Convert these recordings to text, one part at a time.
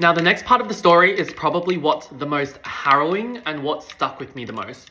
Now, the next part of the story is probably what's the most harrowing and what stuck with me the most.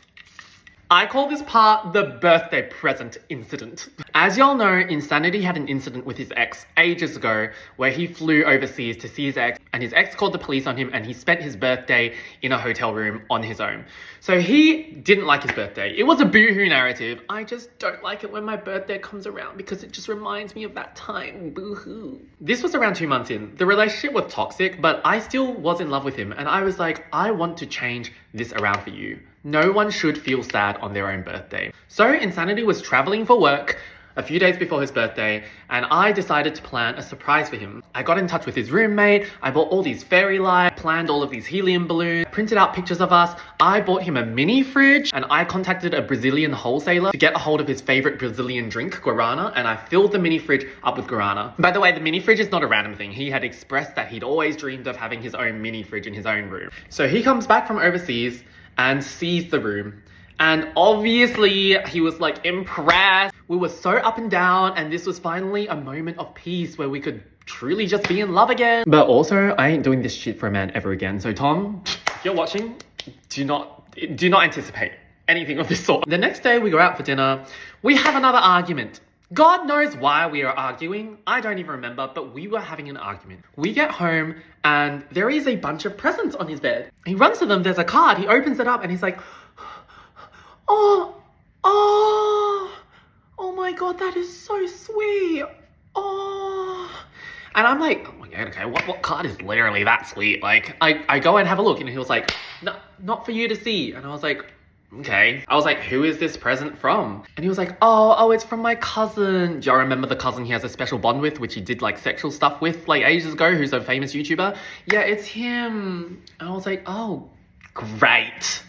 I call this part the birthday present incident. As y'all know, Insanity had an incident with his ex ages ago where he flew overseas to see his ex and his ex called the police on him and he spent his birthday in a hotel room on his own. So he didn't like his birthday. It was a boohoo narrative. I just don't like it when my birthday comes around because it just reminds me of that time. Boohoo. This was around 2 months in. The relationship was toxic, but I still was in love with him and I was like, I want to change this around for you. No one should feel sad on their own birthday. So Insanity was traveling for work a few days before his birthday and I decided to plan a surprise for him. I got in touch with his roommate, I bought all these fairy lights, planned all of these helium balloons, printed out pictures of us, I bought him a mini fridge and I contacted a Brazilian wholesaler to get a hold of his favorite Brazilian drink, guarana, and I filled the mini fridge up with guarana. By the way, the mini fridge is not a random thing. He had expressed that he'd always dreamed of having his own mini fridge in his own room. So he comes back from overseas and sees the room. And obviously he was like impressed. We were so up and down and this was finally a moment of peace where we could truly just be in love again. But also I ain't doing this shit for a man ever again. So Tom, if you're watching, do not anticipate anything of this sort. The next day we go out for dinner. We have another argument. God knows why we are arguing. I don't even remember, but we were having an argument. We get home and there is a bunch of presents on his bed. He runs to them, there's a card, he opens it up and he's like, oh my God, that is so sweet. Oh. And I'm like, oh my God, okay, what card is literally that sweet? Like, I go and have a look and he was like, no, not for you to see. And I was like, okay. I was like, who is this present from? And he was like, oh, it's from my cousin. Do y'all remember the cousin he has a special bond with, which he did like sexual stuff with like ages ago, who's a famous YouTuber? Yeah, it's him. And I was like, oh, great.